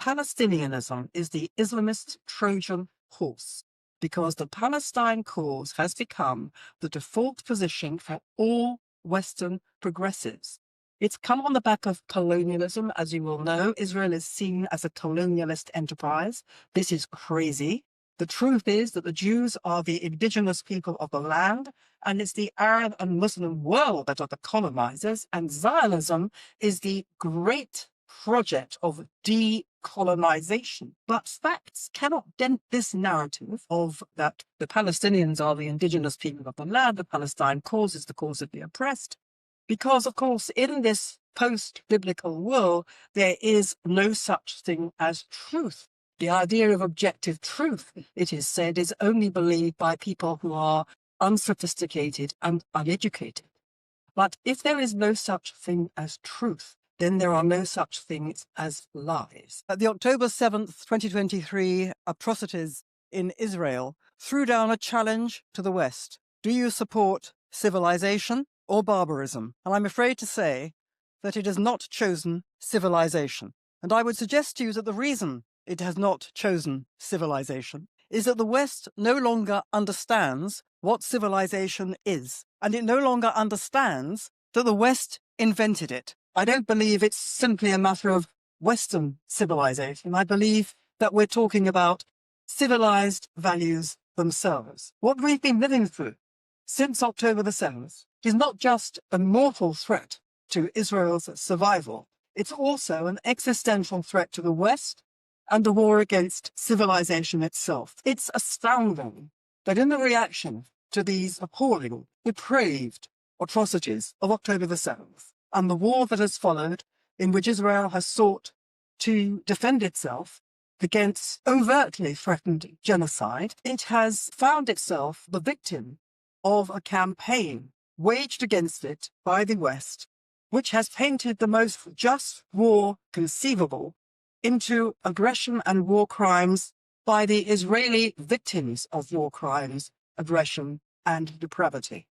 Palestinianism is the Islamist Trojan horse because the Palestine cause has become the default position for all Western progressives. It's come on the back of colonialism. As you will know, Israel is seen as a colonialist enterprise. This is crazy. The truth is that the Jews are the indigenous people of the land, and it's the Arab and Muslim world that are the colonizers, and Zionism is the great project of decolonization. But facts cannot dent this narrative of that the Palestinians are the indigenous people of the land, the Palestine cause is the cause of the oppressed. Because, of course, in this post-biblical world, there is no such thing as truth. The idea of objective truth, it is said, is only believed by people who are unsophisticated and uneducated. But if there is no such thing as truth, then there are no such things as lies. At the October 7th, 2023 atrocities in Israel threw down a challenge to the West. Do you support civilization or barbarism? And I'm afraid to say that it has not chosen civilization. And I would suggest to you that the reason it has not chosen civilization is that the West no longer understands what civilization is. And it no longer understands that the West invented it. I don't believe it's simply a matter of Western civilization. I believe that we're talking about civilized values themselves. What we've been living through since October the 7th is not just a mortal threat to Israel's survival, it's also an existential threat to the West and a war against civilization itself. It's astounding that in the reaction to these appalling, depraved atrocities of October the 7th, and the war that has followed, in which Israel has sought to defend itself against overtly threatened genocide, it has found itself the victim of a campaign waged against it by the West, which has painted the most just war conceivable into aggression and war crimes by the Israeli victims of war crimes, aggression, and depravity.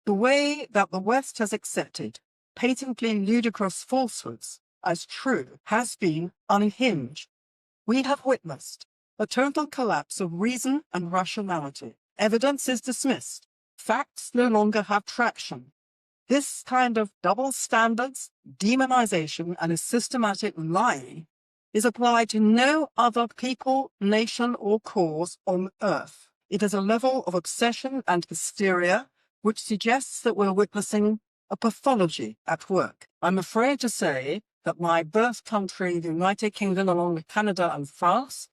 The way that the West has accepted patently ludicrous falsehoods as true has been unhinged. We have witnessed a total collapse of reason and rationality. Evidence is dismissed. Facts no longer have traction. This kind of double standards, demonization, and a systematic lying is applied to no other people, nation, or cause on earth. It is a level of obsession and hysteria which suggests that we're witnessing a pathology at work. I'm afraid to say that my birth country, the United Kingdom, along with Canada and France,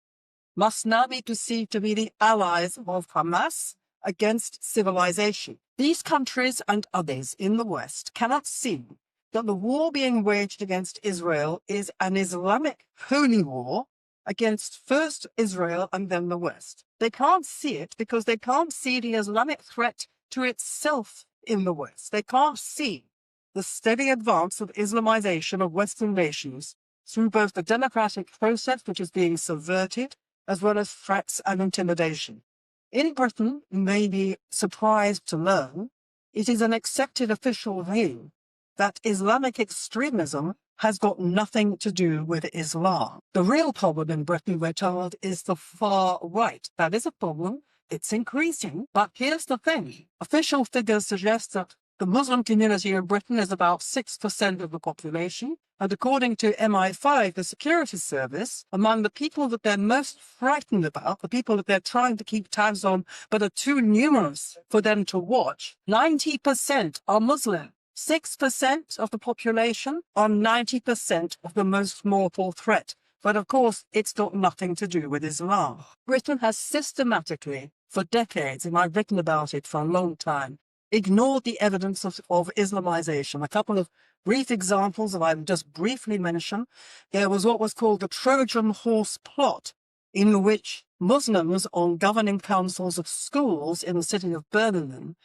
must now be perceived to be the allies of Hamas against civilization. These countries and others in the West cannot see that the war being waged against Israel is an Islamic holy war against first Israel and then the West. They can't see it because they can't see the Islamic threat to itself in the West. They can't see the steady advance of Islamization of Western nations through both the democratic process, which is being subverted, as well as threats and intimidation. In Britain, you may be surprised to learn, it is an accepted official view that Islamic extremism has got nothing to do with Islam. The real problem in Britain, we're told, is the far right. That is a problem. It's increasing. But here's the thing. Official figures suggest that the Muslim community in Britain is about 6% of the population. And according to MI5, the security service, among the people that they're most frightened about, the people that they're trying to keep tabs on, but are too numerous for them to watch, 90% are Muslim. 6% of the population are 90% of the most mortal threat. But of course, it's got nothing to do with Islam. Britain has systematically, for decades, and I've written about it for a long time, ignored the evidence of Islamization. A couple of brief examples that I will just briefly mention. There was what was called the Trojan horse plot, in which Muslims on governing councils of schools in the city of Birmingham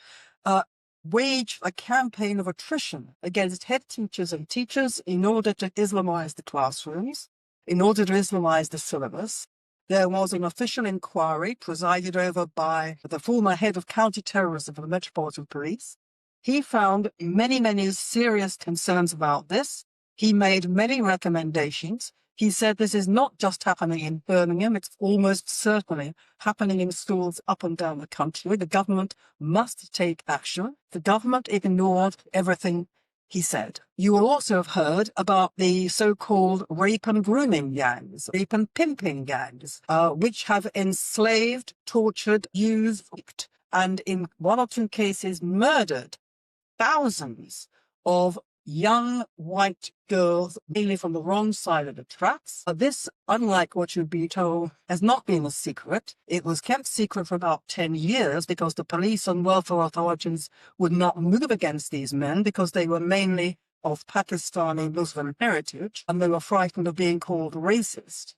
waged a campaign of attrition against head teachers and teachers in order to Islamize the classrooms, in order to Islamize the syllabus. There was an official inquiry presided over by the former head of counter-terrorism for the Metropolitan Police. He found many serious concerns about this. He made many recommendations. He said this is not just happening in Birmingham, it's almost certainly happening in schools up and down the country. The government must take action. The government ignored everything he said. You will also have heard about the so-called rape and grooming gangs, rape and pimping gangs, which have enslaved, tortured, used, raped, and in one or two cases murdered thousands of young white girls, mainly from the wrong side of the tracks. This, unlike what you'd be told, has not been a secret. It was kept secret for about 10 years because the police and welfare authorities would not move against these men because they were mainly of Pakistani Muslim heritage and they were frightened of being called racist.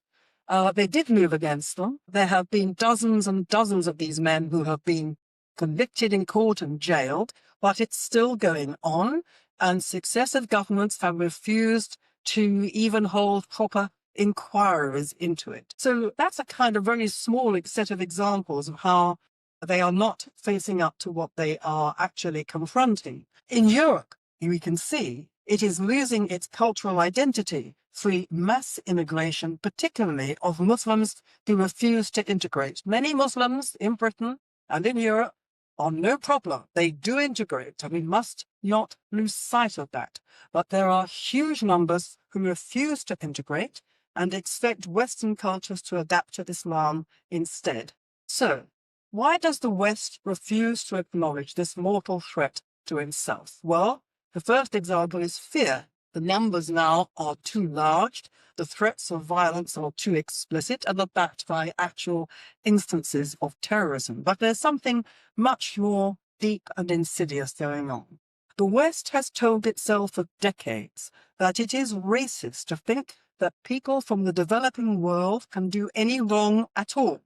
They did move against them. There have been dozens and dozens of these men who have been convicted in court and jailed, but it's still going on. And successive governments have refused to even hold proper inquiries into it. So that's a kind of very small set of examples of how they are not facing up to what they are actually confronting. In Europe, we can see it is losing its cultural identity through mass immigration, particularly of Muslims who refuse to integrate. Many Muslims in Britain and in Europe are no problem. They do integrate, and we must not lose sight of that. But there are huge numbers who refuse to integrate and expect Western cultures to adapt to Islam instead. So, why does the West refuse to acknowledge this mortal threat to itself? Well, the first example is fear. The numbers now are too large, the threats of violence are too explicit, and are backed by actual instances of terrorism. But there's something much more deep and insidious going on. The West has told itself for decades that it is racist to think that people from the developing world can do any wrong at all.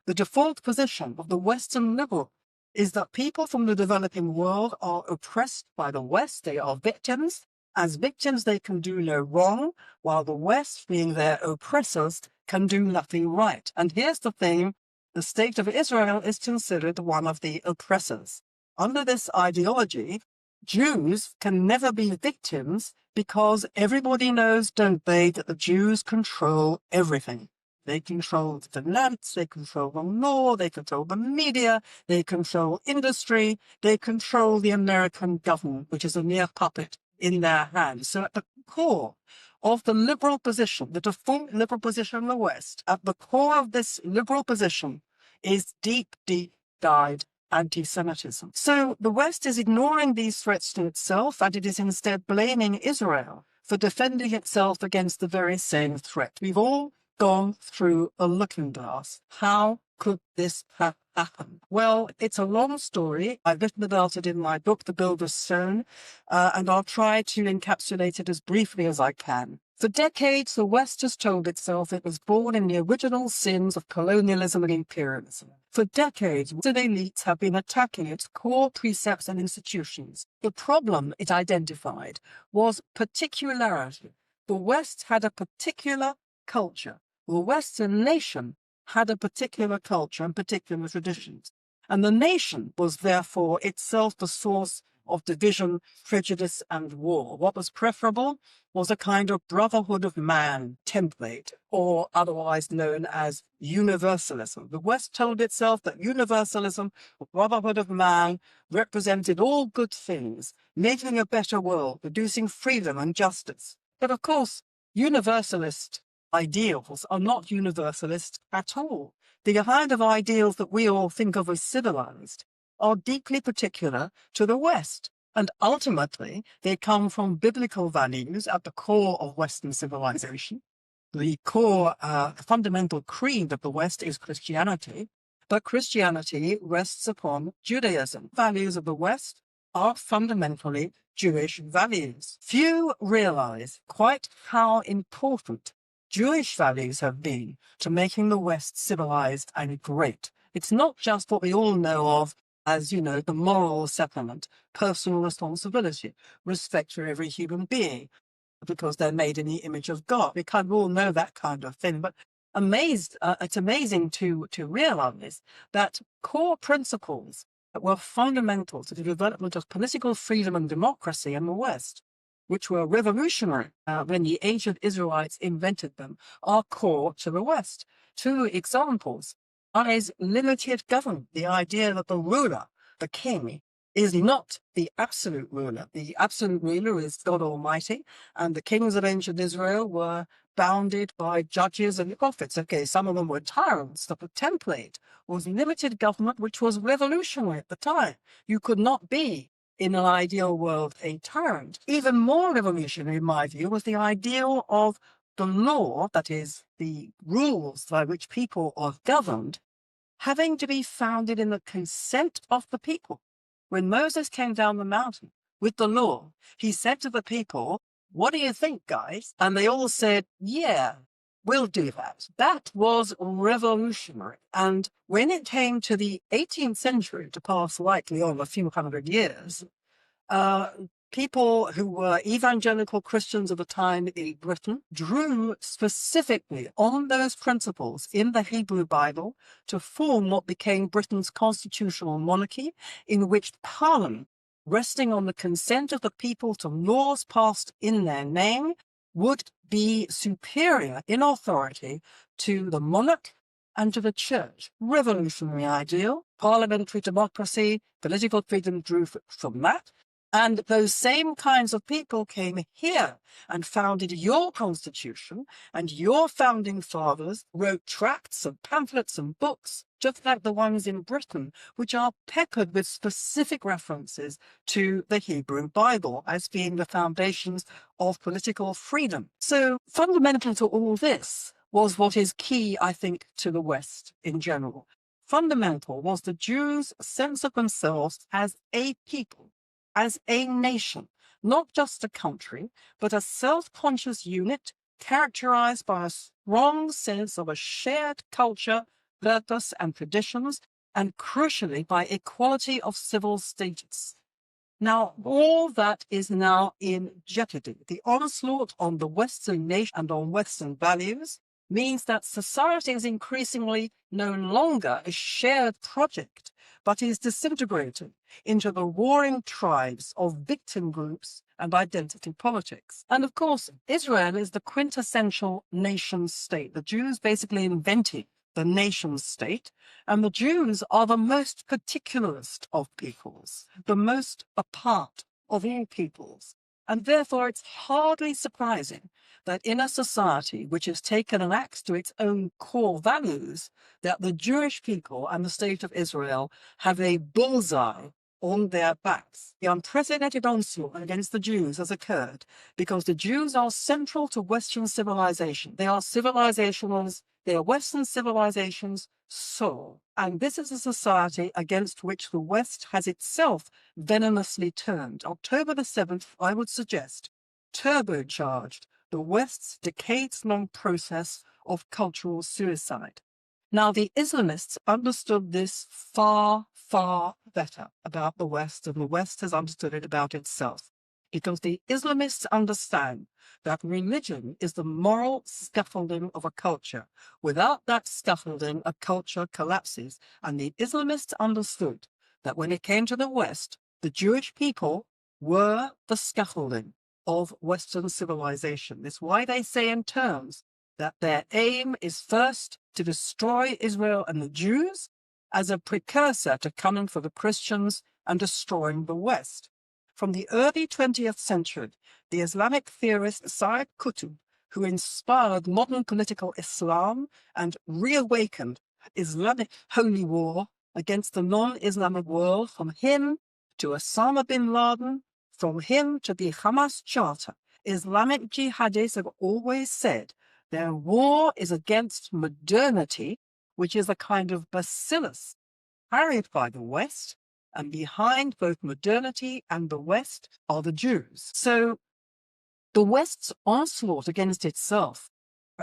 The default position of the Western liberal is that people from the developing world are oppressed by the West. They are victims. As victims, they can do no wrong, while the West, being their oppressors, can do nothing right. And here's the thing, the state of Israel is considered one of the oppressors. Under this ideology, Jews can never be victims because everybody knows, don't they, that the Jews control everything. They control the finance, they control the law, they control the media, they control industry, they control the American government, which is a mere puppet in their hands. So at the core of the liberal position, the default liberal position in the West, at the core of this liberal position is deep, deep-dyed anti-Semitism. So the West is ignoring these threats to itself, and it is instead blaming Israel for defending itself against the very same threat. We've all gone through a looking glass. How could this have happened? Well, it's a long story. I've written about it in my book, The Builder's Stone, and I'll try to encapsulate it as briefly as I can. For decades, the West has told itself it was born in the original sins of colonialism and imperialism. For decades, Western elites have been attacking its core precepts and institutions. The problem it identified was particularity. The West had a particular culture. The Western nation had a particular culture and particular traditions. And the nation was therefore itself the source of division, prejudice, and war. What was preferable was a kind of brotherhood of man template, or otherwise known as universalism. The West told itself that universalism, or brotherhood of man, represented all good things, making a better world, producing freedom and justice. But of course, universalist ideals are not universalist at all. The kind of ideals that we all think of as civilized are deeply particular to the West. And ultimately, they come from biblical values at the core of Western civilization. The core, fundamental creed of the West is Christianity, but Christianity rests upon Judaism. Values of the West are fundamentally Jewish values. Few realize quite how important Jewish values have been to making the West civilized and great. It's not just what we all know of as, the moral settlement, personal responsibility, respect for every human being, because they're made in the image of God. We kind of all know that kind of thing, but it's amazing to realize that core principles that were fundamental to the development of political freedom and democracy in the West which were revolutionary when the ancient Israelites invented them, are core to the West. Two examples. One is limited government, the idea that the ruler, the king, is not the absolute ruler. The absolute ruler is God Almighty, and the kings of ancient Israel were bounded by judges and prophets. Okay, some of them were tyrants, but the template was limited government, which was revolutionary at the time. You could not be, in an ideal world, a tyrant. Even more revolutionary, in my view, was the ideal of the law, that is, the rules by which people are governed, having to be founded in the consent of the people. When Moses came down the mountain with the law, he said to the people, "What do you think, guys?" And they all said, "Yeah, we'll do that." That was revolutionary. And when it came to the 18th century, to pass lightly on a few hundred years, people who were evangelical Christians of the time in Britain drew specifically on those principles in the Hebrew Bible to form what became Britain's constitutional monarchy, in which Parliament, resting on the consent of the people to laws passed in their name, would be superior in authority to the monarch and to the church. Revolutionary ideal. Parliamentary democracy, political freedom drew from that. And those same kinds of people came here and founded your constitution, and your founding fathers wrote tracts and pamphlets and books, just like the ones in Britain, which are peppered with specific references to the Hebrew Bible as being the foundations of political freedom. So fundamental to all this was what is key, I think, to the West in general. Fundamental was the Jews' sense of themselves as a people, as a nation, not just a country, but a self-conscious unit characterized by a strong sense of a shared culture, purpose, and traditions, and crucially by equality of civil status. Now, all that is now in jeopardy. The onslaught on the Western nation and on Western values means that society is increasingly no longer a shared project, but is disintegrating into the warring tribes of victim groups and identity politics. And of course, Israel is the quintessential nation state. The Jews basically invented the nation state, and the Jews are the most particularist of peoples, the most apart of all peoples. And therefore, it's hardly surprising that in a society which has taken an axe to its own core values, that the Jewish people and the state of Israel have a bullseye on their backs. The unprecedented onslaught against the Jews has occurred because the Jews are central to Western civilization. They are civilizationals. They are Western civilization's soul. And this is a society against which the West has itself venomously turned. October the 7th, I would suggest, turbocharged the West's decades-long process of cultural suicide. Now, the Islamists understood this far, far better about the West than the West has understood it about itself, because the Islamists understand that religion is the moral scaffolding of a culture. Without that scaffolding, a culture collapses. And the Islamists understood that when it came to the West, the Jewish people were the scaffolding of Western civilization. This is why they say in terms that their aim is first to destroy Israel and the Jews as a precursor to coming for the Christians and destroying the West. From the early 20th century, the Islamic theorist Sayyid Qutb, who inspired modern political Islam and reawakened Islamic holy war against the non-Islamic world, from him to Osama bin Laden, from him to the Hamas Charter, Islamic jihadists have always said their war is against modernity, which is a kind of bacillus carried by the West, and behind both modernity and the West are the Jews. So the West's onslaught against itself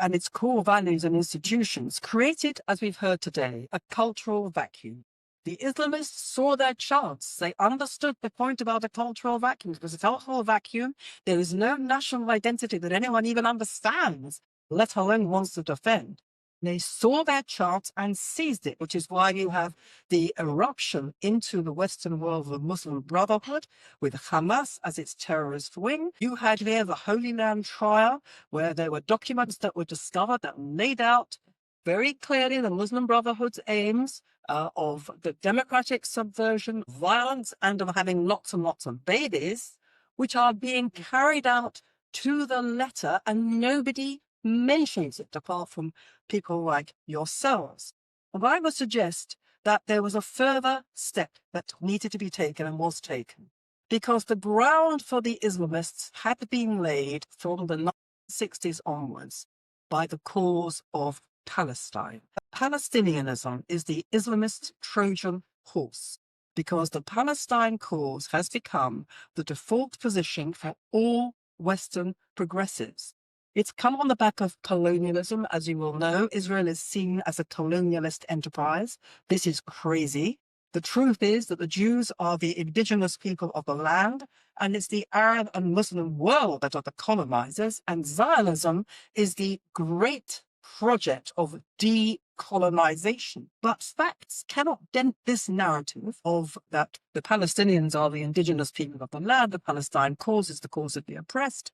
and its core values and institutions created, as we've heard today, a cultural vacuum. The Islamists saw their chance. They understood the point about a cultural vacuum. Because a cultural vacuum, there is no national identity that anyone even understands, let alone wants to defend. They saw their chance and seized it, which is why you have the eruption into the Western world of the Muslim Brotherhood with Hamas as its terrorist wing. You had there the Holy Land trial, where there were documents that were discovered that laid out very clearly the Muslim Brotherhood's aims of the democratic subversion, violence, and of having lots and lots of babies, which are being carried out to the letter, and nobody mentions it apart from people like yourselves. And I would suggest that there was a further step that needed to be taken and was taken, because the ground for the Islamists had been laid from the 1960s onwards by the cause of Palestine. Palestinianism is the Islamist Trojan horse, because the Palestine cause has become the default position for all Western progressives. It's come on the back of colonialism. As you will know, Israel is seen as a colonialist enterprise. This is crazy. The truth is that the Jews are the indigenous people of the land, and it's the Arab and Muslim world that are the colonizers, and Zionism is the great project of decolonization. But facts cannot dent this narrative of that the Palestinians are the indigenous people of the land, the Palestine cause is the cause of the oppressed.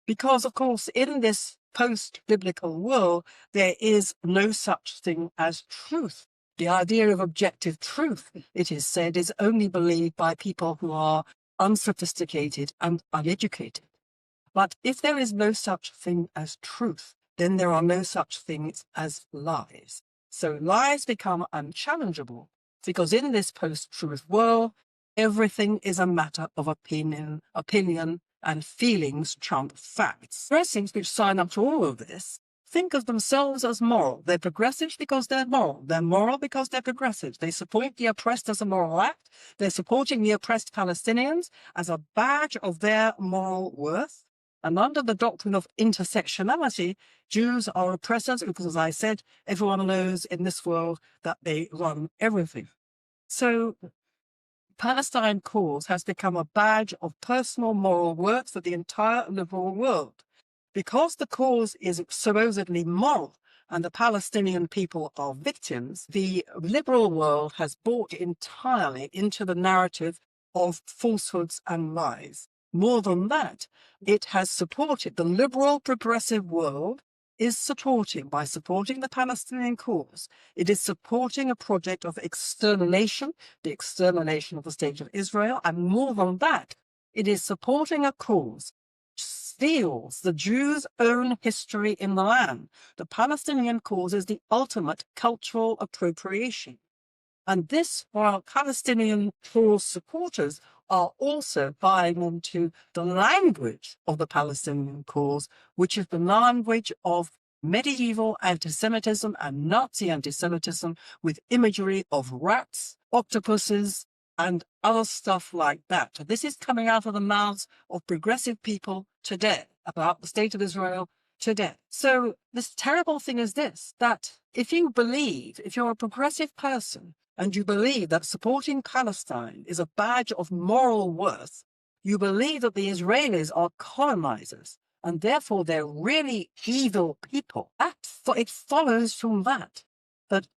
Because, of course, in this post-biblical world, there is no such thing as truth. The idea of objective truth, it is said, is only believed by people who are unsophisticated and uneducated. But if there is no such thing as truth, then there are no such things as lies. So lies become unchallengeable, because in this post-truth world, everything is a matter of opinion, and feelings trump facts. Progressives which sign up to all of this think of themselves as moral. They're progressives because they're moral. They're moral because they're progressives. They support the oppressed as a moral act. They're supporting the oppressed Palestinians as a badge of their moral worth. And under the doctrine of intersectionality, Jews are oppressors because, as I said, everyone knows in this world that they run everything. So Palestine cause has become a badge of personal moral worth for the entire liberal world. Because the cause is supposedly moral and the Palestinian people are victims, the liberal world has bought entirely into the narrative of falsehoods and lies. More than that, it has supported the liberal progressive world by supporting the Palestinian cause. It is supporting a project of extermination, the extermination of the state of Israel, and more than that, it is supporting a cause which steals the Jews' own history in the land. The Palestinian cause is the ultimate cultural appropriation. And this, while Palestinian cause supporters are also buying into the language of the Palestinian cause, which is the language of medieval antisemitism and Nazi antisemitism with imagery of rats, octopuses, and other stuff like that. This is coming out of the mouths of progressive people today about the state of Israel today. So this terrible thing is this, that if you're a progressive person, and you believe that supporting Palestine is a badge of moral worth, you believe that the Israelis are colonizers, and therefore they're really evil people. It follows from that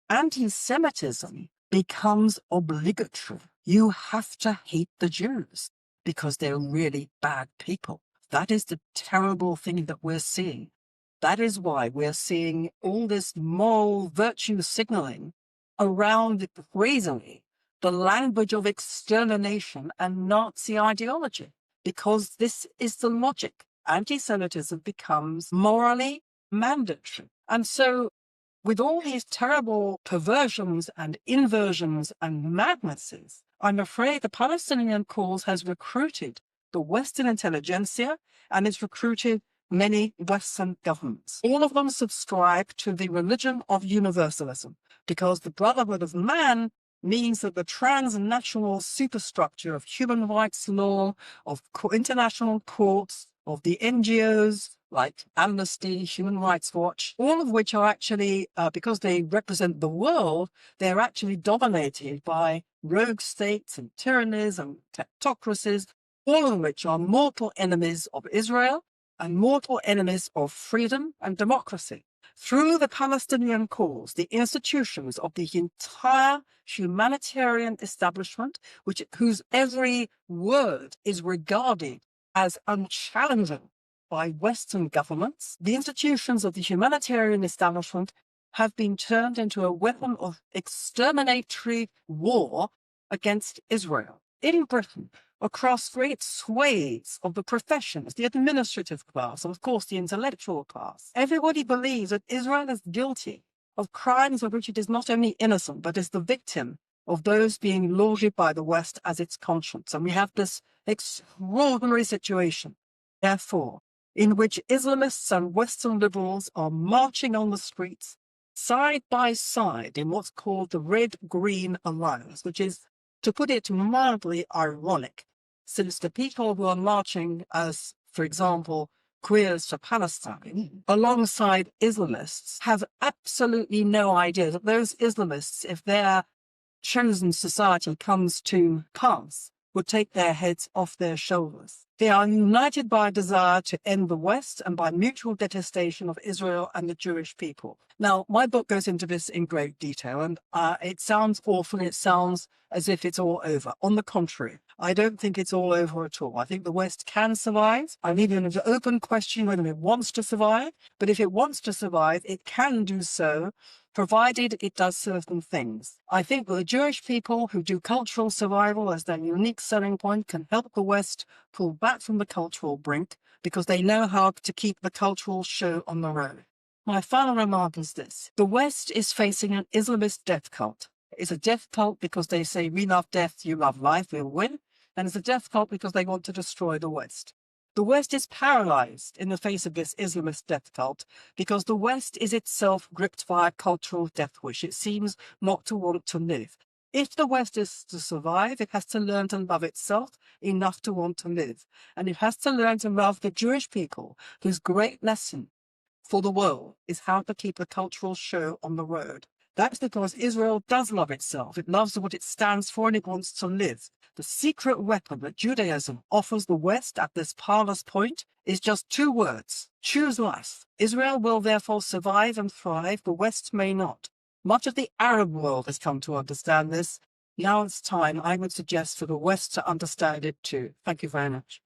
anti-Semitism becomes obligatory. You have to hate the Jews because they're really bad people. That is the terrible thing that we're seeing. That is why we're seeing all this moral virtue signaling around crazily the language of extermination and Nazi ideology, because this is the logic. Anti-Semitism becomes morally mandatory. And so with all these terrible perversions and inversions and madnesses, I'm afraid the Palestinian cause has recruited the Western intelligentsia and it's recruited many Western governments. All of them subscribe to the religion of universalism, because the brotherhood of man means that the transnational superstructure of human rights law, of international courts, of the NGOs like Amnesty, Human Rights Watch, all of which are actually, because they represent the world, they're actually dominated by rogue states and tyrannies and kleptocracies, all of which are mortal enemies of Israel and mortal enemies of freedom and democracy. through the Palestinian cause, the institutions of the entire humanitarian establishment, whose every word is regarded as unchallengable by Western governments, the institutions of the humanitarian establishment have been turned into a weapon of exterminatory war against Israel. In Britain, across great swathes of the professions, the administrative class, and of course the intellectual class, everybody believes that Israel is guilty of crimes of which it is not only innocent, but is the victim of those being lauded by the West as its conscience. And we have this extraordinary situation, therefore, in which Islamists and Western liberals are marching on the streets side by side in what's called the Red-Green Alliance, which is, to put it mildly, ironic, since the people who are marching as, for example, queers for Palestine, alongside Islamists, have absolutely no idea that those Islamists, if their chosen society comes to pass, would take their heads off their shoulders. They are united by a desire to end the West and by mutual detestation of Israel and the Jewish people. Now, my book goes into this in great detail, and it sounds awful. It sounds as if it's all over. On the contrary, I don't think it's all over at all. I think the West can survive. I leave it an open question whether it wants to survive, but if it wants to survive, it can do so, provided it does certain things. I think that the Jewish people who do cultural survival as their unique selling point can help the West pull back from the cultural brink because they know how to keep the cultural show on the road. My final remark is this. The West is facing an Islamist death cult. It's a death cult because they say, we love death, you love life, we'll win. And it's a death cult because they want to destroy the West. The West is paralyzed in the face of this Islamist death cult because the West is itself gripped by a cultural death wish. It seems not to want to live. If the West is to survive, it has to learn to love itself enough to want to live. And it has to learn to love the Jewish people, whose great lesson for the world is how to keep the cultural show on the road. That's because Israel does love itself. It loves what it stands for and it wants to live. The secret weapon that Judaism offers the West at this parlous point is just two words. Choose life. Israel will therefore survive and thrive. The West may not. Much of the Arab world has come to understand this. Now it's time, I would suggest, for the West to understand it too. Thank you very much.